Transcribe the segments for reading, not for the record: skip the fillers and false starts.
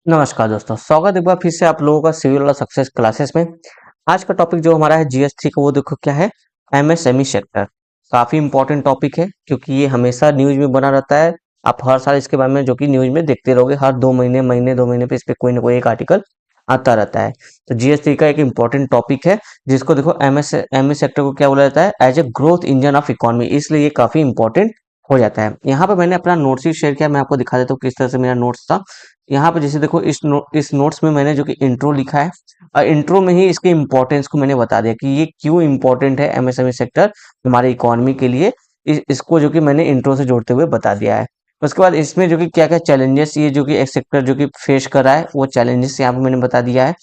नमस्कार दोस्तों, स्वागत है एक बार फिर से आप लोगों का सिविल और सक्सेस क्लासेस में। आज का टॉपिक जो हमारा है जीएस 3 का, वो देखो क्या है, एमएसएमई सेक्टर। काफी इंपॉर्टेंट टॉपिक है क्योंकि ये हमेशा न्यूज में बना रहता है। आप हर साल इसके बारे में जो कि न्यूज में देखते रहोगे, हर 2 महीने 2 महीने पे इस पे कोई ना कोई एक आर्टिकल आता रहता है। तो जीएस 3 का एक इंपॉर्टेंट टॉपिक है, जिसको देखो एमएसएमई सेक्टर को क्या बोला जाता है, as a growth engine of economy, इसलिए ये काफी इंपॉर्टेंट हो जाता है। यहाँ पे मैंने अपना नोट्स ही शेयर किया, मैं आपको दिखा देता हूँ किस तरह से मेरा नोट्स था। यहाँ पे जैसे देखो इस नोट्स में मैंने जो कि इंट्रो लिखा है, और इंट्रो में ही इसके इम्पोर्टेंस को मैंने बता दिया कि ये क्यों इम्पोर्टेंट है एमएसएमई सेक्टर हमारे इकोनॉमी के लिए। इसको जो कि मैंने इंट्रो से जोड़ते हुए बता दिया है। उसके बाद इसमें जो कि क्या क्या चैलेंजेस ये जो कि एक सेक्टर जो कि फेस कर रहा है, वो चैलेंजेस यहाँ पे मैंने बता दिया है।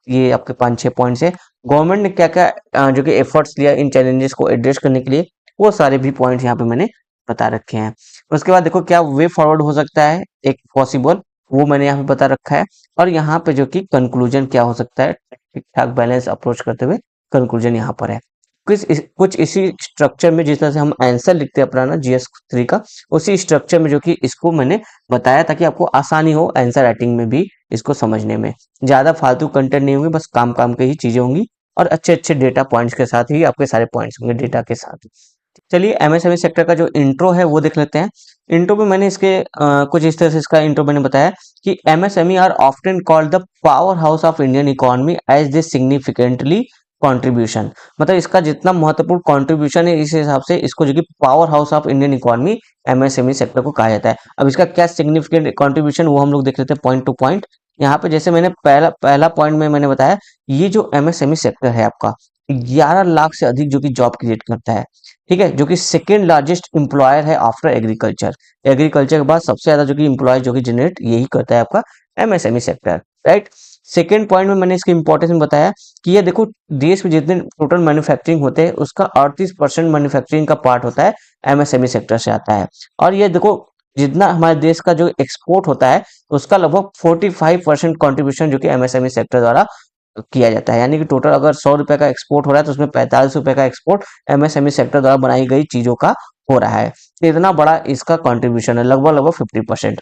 ये आपके 5-6 पॉइंट्स है। गवर्नमेंट ने क्या क्या जो कि एफर्ट्स लिया इन चैलेंजेस को एड्रेस करने के लिए, वो सारे भी पॉइंट्स यहाँ पे मैंने बता रखे हैं। उसके बाद देखो क्या वे फॉरवर्ड हो सकता है एक पॉसिबल, वो मैंने यहाँ पे बता रखा है। और यहाँ पे जो कि कंक्लूजन क्या हो सकता है, ठीक ठाक बैलेंस अप्रोच करते हुए कंक्लूजन यहाँ पर है। कुछ इसी स्ट्रक्चर में जिस तरह से हम आंसर लिखते हैं अपना ना जीएस 3 का, उसी स्ट्रक्चर में जो कि इसको मैंने बताया ताकि आपको आसानी हो आंसर राइटिंग में भी इसको समझने में। ज्यादा फालतू कंटेंट नहीं होंगे, बस काम काम की ही चीजें होंगी, और अच्छे अच्छे डेटा पॉइंट्स के साथ ही आपके सारे पॉइंट्स होंगे डेटा के साथ। चलिए एमएसएमई सेक्टर का जो इंट्रो है वो देख लेते हैं। इंट्रो में मैंने इसके कुछ इस तरह से इसका इंट्रो मैंने बताया कि MSME are often called the powerhouse of Indian economy as they significantly contribution. मतलब इसका जितना महत्वपूर्ण कंट्रीब्यूशन है, इस हिसाब से इसको जो कि power house of Indian economy MSME sector को कहा जाता है। अब इसका क्या सिग्निफिकेंट कंट्रीब्यूशन, वो हम लोग देख लेते हैं पॉइंट टू पॉइंट। यहाँ पे जैसे मैंने पहला पहला पॉइंट में मैंने बताया, ये जो एमएसएमई सेक्टर है आपका 11 लाख से अधिक जो कि जॉब क्रिएट करता है। ठीक है, जो कि सेकेंड लार्जेस्ट एम्प्लॉयर है आफ्टर एग्रीकल्चर। एग्रीकल्चर के बाद सबसे ज्यादा जो कि एम्प्लॉय जो कि जनरेट यही करता है आपका MSME sector, right. Second point में मैंने इसके इंपॉर्टेंस में बताया कि ये देखो, देश में जितने टोटल मैन्युफैक्चरिंग होते हैं उसका 38% मैन्युफैक्चरिंग का पार्ट होता है एमएसएमई सेक्टर से आता है। और ये देखो, जितना हमारे देश का जो एक्सपोर्ट होता है उसका लगभग 45% कॉन्ट्रीब्यूशन जो कि एमएसएमई सेक्टर द्वारा किया जाता है। यानी कि टोटल अगर 100 रुपए का एक्सपोर्ट हो रहा है तो उसमें 45 रुपए का एक्सपोर्ट एमएसएमई सेक्टर द्वारा बनाई गई चीजों का हो रहा है। तो इतना बड़ा इसका कंट्रीब्यूशन है, लगभग लगभग 50%।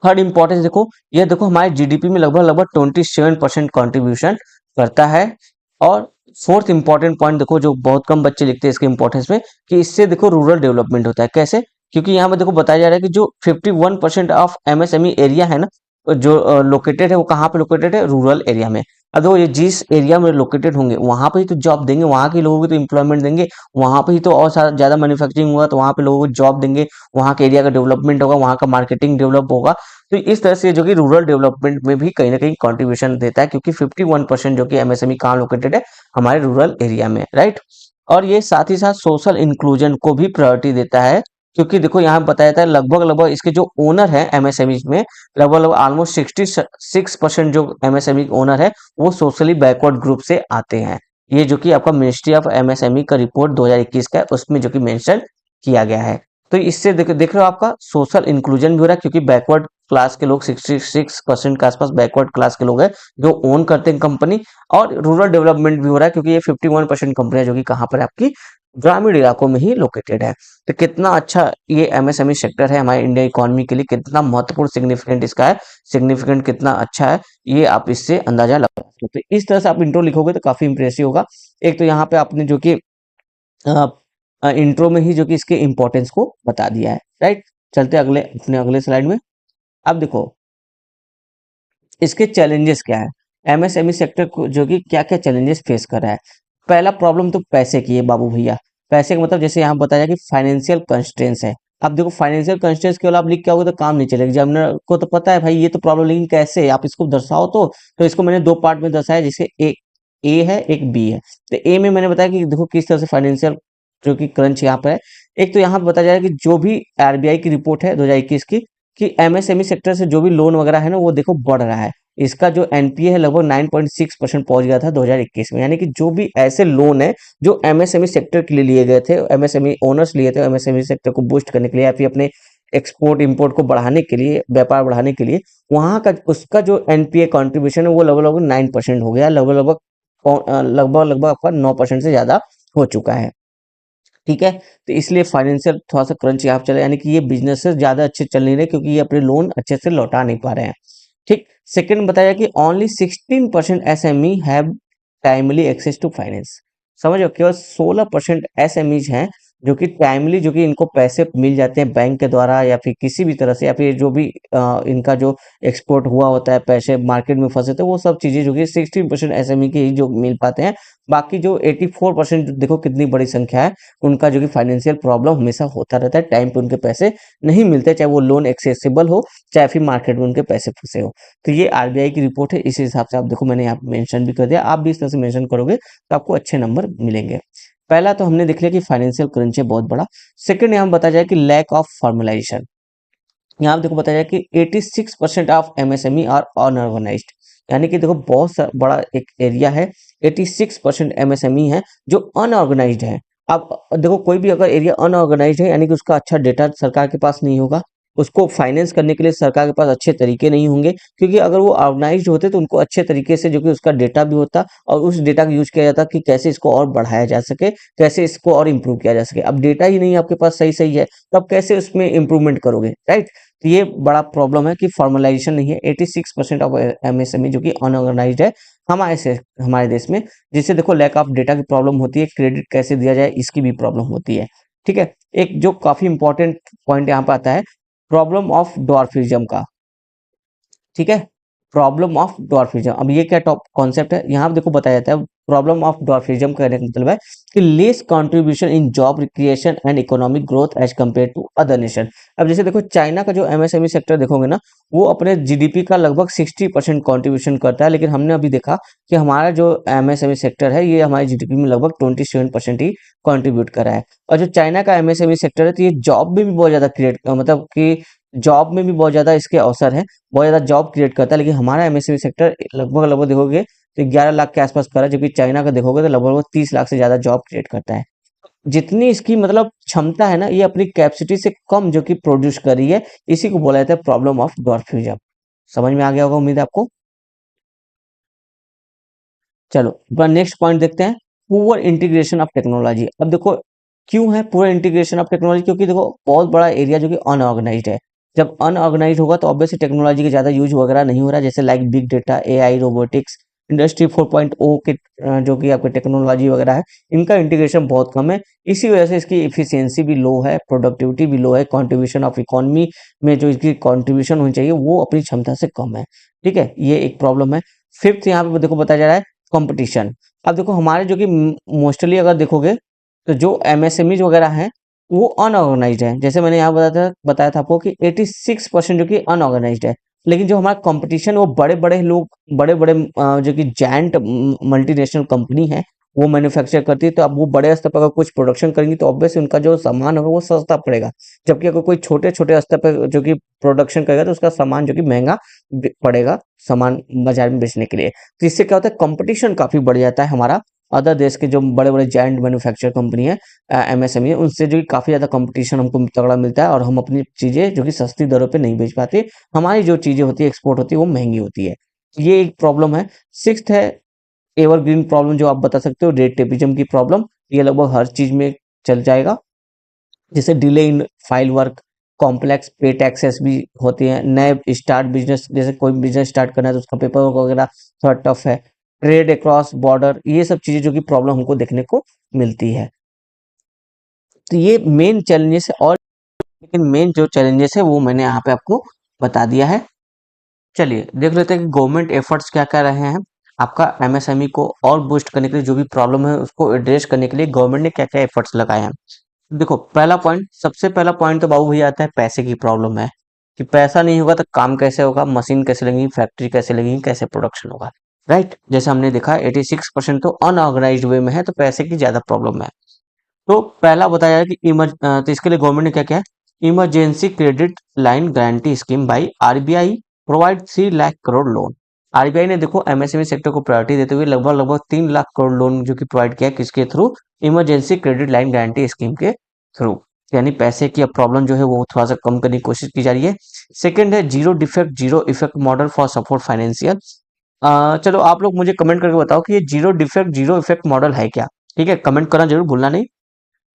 थर्ड इंपॉर्टेंस देखो, ये देखो हमारे जीडीपी में लगभग लगभग 27% कॉन्ट्रीब्यूशन करता है। और फोर्थ इंपॉर्टेंट पॉइंट देखो, जो बहुत कम बच्चे लिखते हैं इसके इंपॉर्टेंस में, कि इससे देखो रूरल डेवलपमेंट होता है। कैसे? क्योंकि यहाँ पे देखो बताया जा रहा है कि जो 51% ऑफ एमएसएमई एरिया है ना, जो लोकेटेड है, वो कहाँ पे लोकेटेड है? रूरल एरिया में। अब देखो, ये जिस एरिया में लोकेटेड होंगे वहां पे ही तो जॉब देंगे, वहां के लोगों को तो एम्प्लॉयमेंट देंगे, वहां पे ही तो और ज्यादा मैन्युफैक्चरिंग होगा तो वहां पे लोगों को जॉब देंगे, वहां के एरिया का डेवलपमेंट होगा, वहां का मार्केटिंग डेवलप होगा। तो इस तरह से जो कि रूरल डेवलपमेंट में भी कहीं ना कहीं कंट्रीब्यूशन देता है, क्योंकि 51% जो कि एमएसएमई कहाँ लोकेटेड है? हमारे रूरल एरिया में, राइट। और ये साथ ही साथ सोशल इंक्लूजन को भी प्रायोरिटी देता है, क्योंकि देखो यहाँ बताया जाता है लगभग लगभग इसके जो ओनर है एमएसएमई में, लगभग लगभग ऑलमोस्ट 66% जो एमएसएमई ओनर है वो सोशली बैकवर्ड ग्रुप से आते हैं। ये जो कि आपका मिनिस्ट्री ऑफ एमएसएमई का रिपोर्ट 2021 का है, उसमें जो कि मेंशन किया गया है। तो इससे देख रहे हो आपका सोशल इंक्लूजन भी हो रहा है, क्योंकि बैकवर्ड क्लास के लोग 66% के आसपास बैकवर्ड क्लास के लोग हैं जो ओन करते हैं कंपनी। और रूरल डेवलपमेंट भी हो रहा है, क्योंकि ये 51% कंपनियां जो कि कहाँ पर है? आपकी ग्रामीण इलाकों में ही लोकेटेड है। तो कितना अच्छा ये एमएसएमई सेक्टर है हमारे इंडिया इकोनॉमी के लिए, कितना महत्वपूर्ण सिग्निफिकेंट इसका है, सिग्निफिकेंट कितना अच्छा है, ये आप इससे अंदाजा लगा सकते हो। तो इस तरह से आप इंट्रो लिखोगे तो काफी इंप्रेसिव होगा। एक तो यहाँ पे आपने जो कि इंट्रो में ही जो कि इसके इंपॉर्टेंस को बता दिया है, राइट। चलते अगले अपने अगले स्लाइड में। अब देखो इसके चैलेंजेस क्या है, एमएसएमई सेक्टर को जो कि क्या क्या चैलेंजेस फेस कर रहा है। पहला प्रॉब्लम तो पैसे की है बाबू भैया। पैसे का मतलब जैसे यहाँ बताया कि फाइनेंशियल कंस्ट्रेंट्स है। अब देखो, फाइनेंशियल कंस्ट्रेंट्स केवल आप लिख के आओगे तो काम नहीं चलेगा, एग्जामिनर को तो पता है भाई ये तो प्रॉब्लम, लेकिन कैसे है? आप इसको दर्शाओ। तो इसको मैंने दो पार्ट में दर्शाया, जिसके एक ए है एक बी है। तो ए में मैंने बताया कि देखो किस तरह से फाइनेंशियल जो कि क्रंच यहाँ पर है। एक तो यहाँ पे बताया जा रहा है कि जो भी आरबीआई की रिपोर्ट है 2021 की, कि एमएसएमई सेक्टर से जो भी लोन वगैरह है ना, वो देखो बढ़ रहा है। इसका जो एनपीए है लगभग 9.6% पहुंच गया था 2021 में। यानी कि जो भी ऐसे लोन है जो एमएसएमई सेक्टर के लिए लिए गए थे, एमएसएमई ओनर्स लिए थे एमएसएमई सेक्टर को बूस्ट करने के लिए, या फिर अपने एक्सपोर्ट इंपोर्ट को बढ़ाने के लिए, व्यापार बढ़ाने के लिए, वहां का उसका जो एनपीए कंट्रीब्यूशन है वो लगभग लगभग 9% हो गया, लगभग लगभग लगभग लगभग आपका 9% से ज्यादा हो चुका है। ठीक है, तो इसलिए फाइनेंशियल थोड़ा सा क्रंच यहाँ पे चला, यानी कि ये बिजनेसेस ज्यादा अच्छे चल नहीं रहे, क्योंकि ये अपने लोन अच्छे से लौटा नहीं पा रहे हैं। ठीक। सेकंड बताया कि only 16% SME have timely access to finance. समझो, केवल 16% एसएमईज हैं जो कि टाइमली, जो कि इनको पैसे मिल जाते हैं बैंक के द्वारा या फिर किसी भी तरह से, या फिर जो भी इनका जो एक्सपोर्ट हुआ होता है, पैसे मार्केट में फंसे थे, वो सब चीजें जो कि 16% एसएमई के ही जो मिल पाते हैं। बाकी जो 84%, देखो कितनी बड़ी संख्या है, उनका जो कि फाइनेंशियल प्रॉब्लम हमेशा होता रहता है, टाइम पे उनके पैसे नहीं मिलते, चाहे वो लोन एक्सेसिबल हो, चाहे फिर मार्केट में उनके पैसे फंसे हो। तो ये आरबीआई की रिपोर्ट है, इस हिसाब से आप देखो, मैंने यहाँ मेंशन भी कर दिया, आप भी इस तरह से मेंशन करोगे तो आपको अच्छे नंबर मिलेंगे। पहला तो हमने देख लिया कि फाइनेंशियल क्रंच है बहुत बड़ा। सेकंड यहाँ बताया जाए कि लैक ऑफ फॉर्मलाइजेशन। यहाँ देखो बताया जाए कि 86% ऑफ एमएसएमई आर अनऑर्गेनाइज्ड, यानी कि देखो बहुत बड़ा एक एरिया है, 86% एमएसएमई है जो अनऑर्गेनाइज्ड है। अब देखो, कोई भी अगर एरिया अनऑर्गेनाइज्ड है, यानी कि उसका अच्छा डेटा सरकार के पास नहीं होगा, उसको फाइनेंस करने के लिए सरकार के पास अच्छे तरीके नहीं होंगे, क्योंकि अगर वो ऑर्गेनाइज्ड होते तो उनको अच्छे तरीके से जो कि उसका डेटा भी होता और उस डेटा का यूज किया जाता कि कैसे इसको और बढ़ाया जा सके, कैसे इसको और इम्प्रूव किया जा सके। अब डेटा ही नहीं आपके पास सही सही है, तब कैसे उसमें इम्प्रूवमेंट करोगे, राइट। तो ये बड़ा प्रॉब्लम है कि फॉर्मलाइजेशन नहीं है। 86% ऑफ एमएसएमई जो कि अनऑर्गेनाइज्ड है हमारे देश में, जिससे देखो लैक ऑफ डेटा की प्रॉब्लम होती है, क्रेडिट कैसे दिया जाए इसकी भी प्रॉब्लम होती है। ठीक है। एक जो काफी इंपॉर्टेंट पॉइंट यहाँ पे आता है, प्रॉब्लम ऑफ डॉर्फिज्म का। ठीक है, प्रॉब्लम ऑफ डॉर्फिज्म। अब ये क्या टॉप कॉन्सेप्ट है, यहाँ पे देखो बताया जाता है, प्रॉब्लम ऑफ डॉर्फिज्म कहने का मतलब है कि less contribution in job creation and economic growth as compare to other nation. अब जैसे देखो चाइना का जो एमएसएमई सेक्टर देखोगे ना, वो अपने जीडीपी का लगभग 60% कंट्रीब्यूशन करता है, लेकिन हमने अभी देखा कि हमारा जो एमएसएमई सेक्टर है, ये हमारे जीडीपी में लगभग 27% ही कंट्रीब्यूट कर रहा है। और जो चाइना का एमएसएमई सेक्टर है, तो ये जॉब में भी बहुत ज्यादा क्रिएट, मतलब कि जॉब में भी बहुत ज्यादा इसके अवसर है, बहुत ज्यादा जॉब क्रिएट करता है। लेकिन हमारा एमएसएमई सेक्टर लगभग लगभग देखोगे तो 11 लाख के आसपास कर रहा है, जबकि चाइना का देखोगे तो लगभग 30 लाख से ज्यादा जॉब क्रिएट करता है। जितनी इसकी मतलब क्षमता है ना, ये अपनी कैपेसिटी से कम जो कि प्रोड्यूस कर रही है, इसी को बोला जाता है प्रॉब्लम ऑफ डॉर्फिज्म। समझ में आ गया होगा उम्मीद है आपको। चलो नेक्स्ट पॉइंट देखते हैं, पुअर इंटीग्रेशन ऑफ टेक्नोलॉजी। अब देखो क्यों है पुअर इंटीग्रेशन ऑफ टेक्नोलॉजी, क्योंकि देखो बहुत बड़ा एरिया जो कि अनऑर्गेनाइज्ड है। जब अनऑर्गेनाइज्ड होगा तो ऑब्वियसली टेक्नोलॉजी का ज्यादा यूज वगैरह नहीं हो रहा, जैसे like big data, AI, robotics, industry 4.0 के जो कि आपके टेक्नोलॉजी वगैरह है, इनका इंटीग्रेशन बहुत कम है। इसी वजह से इसकी इफिशियंसी भी लो है, प्रोडक्टिविटी भी लो है, कंट्रीब्यूशन ऑफ इकोनॉमी में जो इसकी कंट्रीब्यूशन होनी चाहिए वो अपनी क्षमता से कम है। ठीक है, ये एक प्रॉब्लम है। फिफ्थ यहाँ पे देखो बताया जा रहा है कंपटीशन। अब देखो हमारे जो कि मोस्टली अगर देखोगे तो जो एमएसएमईज वगैरह हैं वो अनऑर्गेनाइज्ड है, जैसे मैंने यहाँ बताया था आपको कि 86% जो कि अनऑर्गेनाइज्ड है। लेकिन जो हमारा कंपटीशन, वो बड़े बड़े लोग, बड़े बड़े जो कि जायंट मल्टीनेशनल कंपनी है, वो मैन्युफैक्चर करती है। तो अब वो बड़े स्तर पर अगर कुछ प्रोडक्शन करेंगी तो ऑब्वियसली उनका जो सामान होगा वो सस्ता पड़ेगा, जबकि अगर कोई छोटे छोटे स्तर पर जो कि प्रोडक्शन करेगा तो उसका सामान जो कि महंगा पड़ेगा, सामान बाजार में बेचने के लिए। तो इससे क्या होता है, कंपटीशन काफी बढ़ जाता है हमारा, अदर देश के जो बड़े बड़े जायंट मैन्युफैक्चर कंपनी है, एमएसएमई है, उनसे जो कि काफी ज्यादा कंपटीशन हमको तगड़ा मिलता है, और हम अपनी चीजें जो कि सस्ती दरों पे नहीं बेच पाते, हमारी जो चीजें होती है एक्सपोर्ट होती है वो महंगी होती है। ये एक प्रॉब्लम है। सिक्स्थ है एवरग्रीन प्रॉब्लम, जो आप बता सकते हो, रेट टेपिज्म की प्रॉब्लम। ये लगभग हर चीज में चल जाएगा, जैसे delay in file work, complex पे टैक्सेस भी होते हैं, नए स्टार्ट बिजनेस, जैसे कोई बिजनेस स्टार्ट करना है तो उसका पेपर वर्क वगैरह थोड़ा टफ है, ट्रेड अक्रॉस बॉर्डर, ये सब चीजें जो कि प्रॉब्लम हमको देखने को मिलती है। तो ये मेन चैलेंजेस है, और लेकिन मेन जो चैलेंजेस है वो मैंने यहाँ पे आपको बता दिया है। चलिए देख लेते हैं कि गवर्नमेंट एफर्ट्स क्या कर रहे हैं आपका एमएसएमई को और बूस्ट करने के लिए, जो भी प्रॉब्लम है उसको एड्रेस करने के लिए गवर्नमेंट ने क्या क्या एफर्ट्स लगाए हैं। देखो पहला पॉइंट, सबसे पहला पॉइंट तो बाबू भैया आता है, पैसे की प्रॉब्लम है कि पैसा नहीं होगा तो काम कैसे होगा, मशीन कैसे लगेगी, फैक्ट्री कैसे लगेगी, कैसे प्रोडक्शन होगा, राइट। जैसे हमने देखा 86% तो अनऑर्गेनाइज्ड वे में है, तो पैसे की ज्यादा प्रॉब्लम है। तो पहला बताया कि तो इसके लिए गवर्नमेंट ने क्या किया, emergency credit line guarantee scheme by RBI provide 3 lakh crore loan. RBI ने देखो एमएसएमई सेक्टर को प्रायोरिटी देते हुए लगभग लगभग 3 लाख करोड़ लोन जो कि प्रोवाइड किया, किसके through, emergency credit line guarantee scheme के थ्रू। यानी पैसे की अब प्रॉब्लम जो है वो थोड़ा सा कम करने की कोशिश की जा रही है। सेकंड है zero defect zero effect model for support financial. चलो आप लोग मुझे कमेंट करके बताओ कि ये zero defect zero effect model है क्या। ठीक है, कमेंट करना जरूर भूलना नहीं।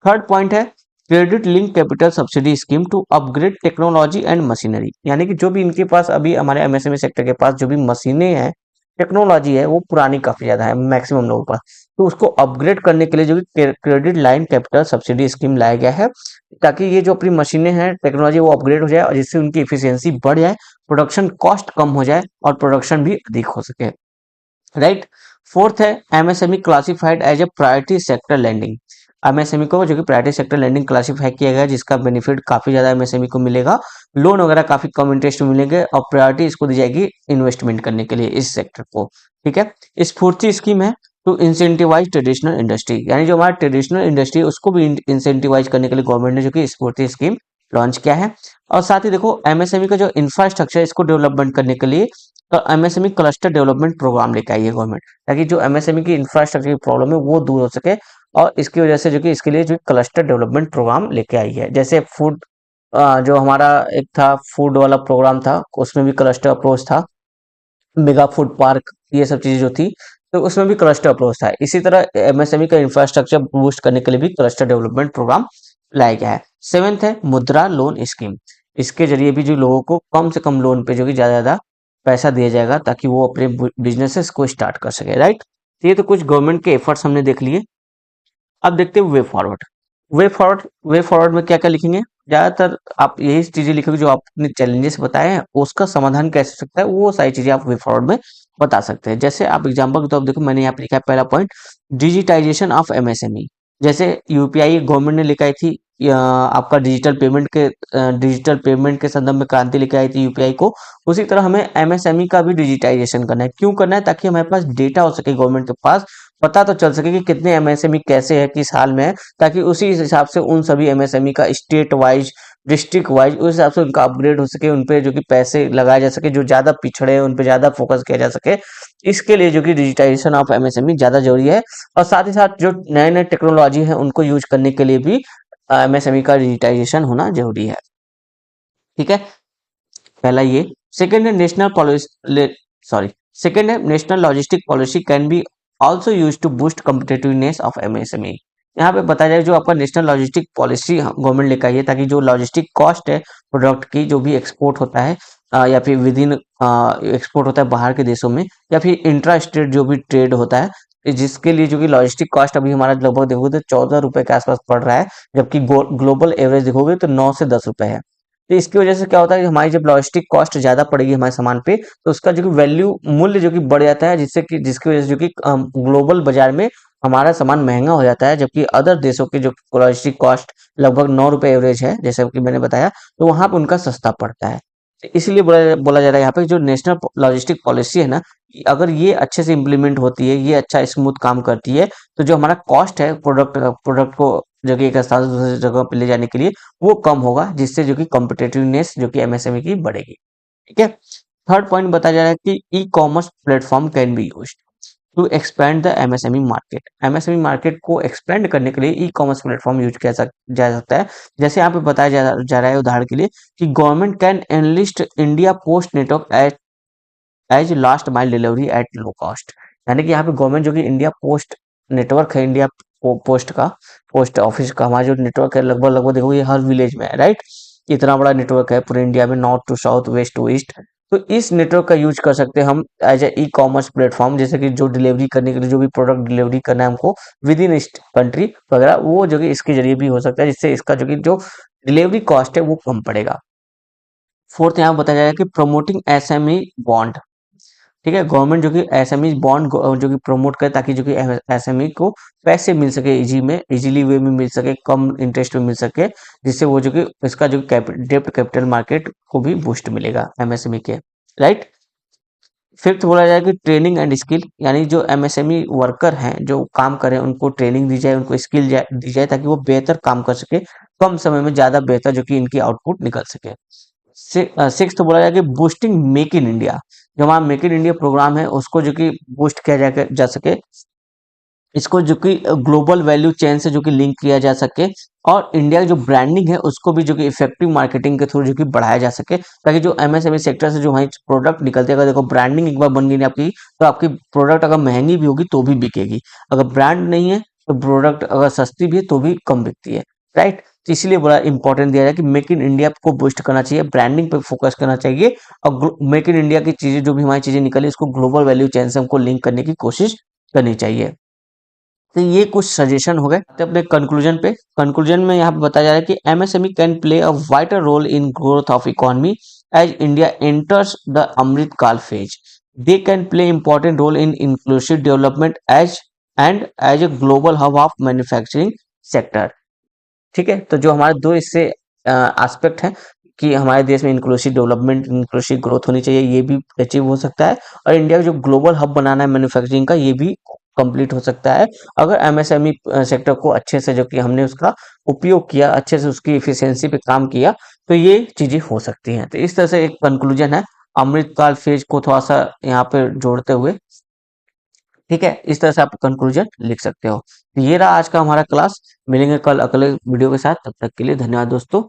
थर्ड पॉइंट है credit link capital subsidy scheme to upgrade technology and machinery, यानी कि जो भी इनके पास अभी हमारे एमएसएमई सेक्टर के पास जो भी मशीनें हैं, टेक्नोलॉजी है, वो पुरानी काफी ज्यादा है मैक्सिमम लोगों के पास। तो उसको अपग्रेड करने के लिए जो कि credit line capital subsidy scheme लाया गया है, ताकि ये जो अपनी मशीनें हैं टेक्नोलॉजी वो अपग्रेड हो जाए और जिससे उनकी इफिशियंसी बढ़ जाए, प्रोडक्शन कॉस्ट कम हो जाए और प्रोडक्शन भी अधिक हो सके। राइट। फोर्थ है MSME classified as a priority sector lending. MSME को जो कि प्रायोरिटी सेक्टर लैंडिंग क्लासिफाई किया गया है, जिसका बेनिफिट काफी ज्यादा एमएसएमई को मिलेगा, लोन वगैरह काफी कम इंटरेस्ट में मिलेंगे और प्रायोरिटी इसको दी जाएगी इन्वेस्टमेंट करने के लिए इस सेक्टर को। ठीक है। स्फूर्ति स्कीम है टू इंसेंटिवाइज ट्रेडिशनल इंडस्ट्री, यानी जो हमारा ट्रेडिशनल इंडस्ट्री है उसको भी इंसेंटिवाइज करने के लिए गवर्नमेंट ने जो कि स्फूर्ति स्कीम लॉन्च किया है। और साथ ही देखो एमएसएमई का जो इंफ्रास्ट्रक्चर है इसको डेवलपमेंट करने के लिए तो एमएसएमई क्लस्टर डेवलपमेंट प्रोग्राम लेके आई है गवर्नमेंट, ताकि जो एमएसएमई की इंफ्रास्ट्रक्चर की प्रॉब्लम है वो दूर हो सके। और इसकी वजह से जो कि इसके लिए जो क्लस्टर डेवलपमेंट प्रोग्राम लेके आई है, जैसे फूड जो हमारा एक था फूड वाला प्रोग्राम था, उसमें भी क्लस्टर अप्रोच था, मेगा फूड पार्क, ये सब चीजें जो थी, तो उसमें भी क्लस्टर अप्रोच था। इसी तरह एमएसएमई का इंफ्रास्ट्रक्चर बूस्ट करने के लिए भी क्लस्टर डेवलपमेंट प्रोग्राम लाया गया है। सेवेंथ है मुद्रा लोन स्कीम। इसके जरिए भी जो लोगों को कम से कम लोन पे जो कि ज्यादा ज्यादा पैसा दिया जाएगा, ताकि वो अपने बिजनेसेस को स्टार्ट कर सके। राइट। ये तो कुछ गवर्नमेंट के एफर्ट्स हमने देख लिए। अब देखते हैं वे फॉरवर्ड। वे फॉरवर्ड में क्या क्या लिखेंगे, ज्यादातर आप यही चीजें लिखोगे जो आपने चैलेंजेस बताए हैं, उसका समाधान कैसे हो सकता है, वो सारी चीजें आप वे फॉरवर्ड में बता सकते हैं। जैसे आप एग्जांपल के तौर पर देखो, मैंने यहाँ पे लिखा है पहला पॉइंट, डिजिटाइजेशन ऑफ एमएसएमई। जैसे यूपीआई गवर्नमेंट ने लिखा थी आपका डिजिटल पेमेंट के संदर्भ में क्रांति लेके आई थी यूपीआई को, उसी तरह हमें एमएसएमई का भी डिजिटाइजेशन करना है। क्यों करना है? ताकि हमारे पास डेटा हो सके, गवर्नमेंट के पास पता तो चल सके कि कितने एमएसएमई कैसे है, किस हाल में है, ताकि उसी हिसाब से उन सभी एमएसएमई का स्टेट वाइज, डिस्ट्रिक्ट वाइज, उस हिसाब से उनका अपग्रेड हो सके, उन पे जो कि पैसे लगाए जा सके, जो ज्यादा पिछड़े हैं उन पे ज्यादा फोकस किया जा सके। इसके लिए जो कि डिजिटाइजेशन ऑफ एमएसएमई ज्यादा जरूरी है। और साथ ही साथ जो नए नए टेक्नोलॉजी है उनको यूज करने के लिए भी एमएसएमई का डिजिटाइजेशन होना जरूरी है। ठीक है, पहला ये। सेकेंड है नेशनल पॉलिसी, सॉरी, सेकेंड है national logistic policy can be also use to boost competitiveness of MSME. यहाँ पे बताया जाए जो आपका नेशनल लॉजिस्टिक पॉलिसी गवर्नमेंट लेकर आई है, ताकि जो लॉजिस्टिक कॉस्ट है प्रोडक्ट की, जो भी एक्सपोर्ट होता है या फिर विद इन एक्सपोर्ट होता है बाहर के देशों में, या फिर इंट्रा स्टेट जो भी ट्रेड होता है, जिसके लिए जो कि लॉजिस्टिक कॉस्ट अभी हमारा लगभग देखोगे तो 14 रुपए के आसपास पड़ रहा है, जबकि ग्लोबल एवरेज देखोगे तो 9 से 10 रुपए है। तो इसकी वजह से क्या होता है कि हमारी जब लॉजिस्टिक कॉस्ट ज्यादा पड़ेगी हमारे सामान पे, तो उसका जो कि वैल्यू मूल्य जो कि बढ़ जाता है, जिसकी वजह से जो कि ग्लोबल बाजार में हमारा सामान महंगा हो जाता है, जबकि अदर देशों के जो लॉजिस्टिक कॉस्ट लगभग 9 रुपए एवरेज है, जैसे कि मैंने बताया, तो वहां पे उनका सस्ता पड़ता है। तो इसलिए बोला जा रहा है यहाँ पे जो नेशनल लॉजिस्टिक पॉलिसी है ना, अगर ये अच्छे से इम्प्लीमेंट होती है, ये अच्छा स्मूथ काम करती है, तो जो हमारा कॉस्ट है प्रोडक्ट को जो कि एक स्थान से दूसरी जगह पे ले जाने के लिए, वो कम होगा, जिससे जो कि कॉम्पिटेटिवनेस जो कि एमएसएमई की बढ़ेगी। ठीक है। थर्ड पॉइंट बताया जा रहा है कि e commerce platform can be used to expand the MSME market. MSME market को एक्सपेंड करने के लिए ई कॉमर्स प्लेटफॉर्म यूज किया जा सकता है। जैसे यहाँ पे बताया जा रहा है उदाहरण के लिए कि government can enlist India Post network as last mile delivery at low cost. यानी कि यहाँ पे गवर्नमेंट जो कि इंडिया पोस्ट नेटवर्क है, इंडिया पोस्ट का, पोस्ट ऑफिस का हमारा जो नेटवर्क है, लगभग लगभग देखो ये हर विलेज में है। राइट। इतना बड़ा नेटवर्क है पूरे इंडिया में, north to south, west to east. तो इस नेटवर्क का यूज कर सकते हैं हम as a e commerce platform, जैसे कि जो डिलीवरी करने के लिए, जो भी प्रोडक्ट डिलीवरी करना है हमको विद इन कंट्री वगैरह, वो जो कि इसके जरिए भी हो सकता है, जिससे इसका जो डिलीवरी कॉस्ट है वो कम पड़ेगा। फोर्थ यहाँ बताया जाएगा कि प्रमोटिंग एसएमई बॉन्ड। ठीक है, गवर्नमेंट जो कि एसएमई बॉन्ड जो कि प्रमोट करे, ताकि जो कि एसएमई को पैसे मिल सके, इजीली वे में मिल सके, कम इंटरेस्ट में मिल सके, जिससे वो जो कि इसका जो डेप्ट कैपिटल मार्केट को भी बूस्ट मिलेगा एमएसएमई के। राइट। फिफ्थ बोला जाए कि ट्रेनिंग एंड स्किल, यानी जो एमएसएमई वर्कर हैं जो काम करें उनको ट्रेनिंग दी जाए, उनको स्किल दी जाए, ताकि वो बेहतर काम कर सके, कम समय में ज्यादा बेहतर जो कि इनकी आउटपुट निकल सके। सिक्स बोला जाए कि बूस्टिंग मेक इन इंडिया। जो हमारा मेक इन इंडिया प्रोग्राम है उसको जो कि बूस्ट किया जा सके, इसको जो कि ग्लोबल वैल्यू चेन से जो कि लिंक किया जा सके, और इंडिया की जो ब्रांडिंग है उसको भी जो कि इफेक्टिव मार्केटिंग के थ्रू जो कि बढ़ाया जा सके, ताकि जो एमएसएमई सेक्टर से जो हमारी प्रोडक्ट निकलते हैं, अगर देखो ब्रांडिंग एक बार बन गई ना आपकी, तो आपकी प्रोडक्ट अगर महंगी भी होगी तो भी बिकेगी। अगर ब्रांड नहीं है तो प्रोडक्ट अगर सस्ती भी है तो भी कम बिकती है। राइट। तो इसलिए बड़ा इंपॉर्टेंट दिया जाए कि मेक इन इंडिया को बूस्ट करना चाहिए, ब्रांडिंग पे फोकस करना चाहिए और मेक इन इंडिया की चीजें जो भी हमारी चीजें निकली इसको ग्लोबल वैल्यू चेन से हमको लिंक करने की कोशिश करनी चाहिए। तो ये कुछ सजेशन हो गए। तो अपने कंक्लूजन पे, कंक्लूजन में यहाँ पे बताया जा रहा है कि MSME can play a vital role in growth of economy as India enters the Amrit Kaal phase. They can play important role in inclusive development as a global hub of manufacturing sector. ठीक है, तो जो हमारे दो इससे एस्पेक्ट हैं कि हमारे देश में इंक्लूसिव डेवलपमेंट, इंक्लूसिव ग्रोथ होनी चाहिए, ये भी अचीव हो सकता है और इंडिया को जो ग्लोबल हब बनाना है मैन्युफैक्चरिंग का, ये भी कंप्लीट हो सकता है अगर एमएसएमई सेक्टर को अच्छे से, जो कि हमने उसका उपयोग किया, अच्छे से उसकी एफिशिएंसी पे काम किया, तो ये चीजें हो सकती हैं। तो इस तरह से एक कंक्लूजन है अमृतकाल फेज को थोड़ा सा यहाँ पे जोड़ते हुए। ठीक है, इस तरह से आप कंक्लूजन लिख सकते हो। तो ये रहा आज का हमारा क्लास। मिलेंगे कल अगले वीडियो के साथ, तब तक के लिए धन्यवाद दोस्तों।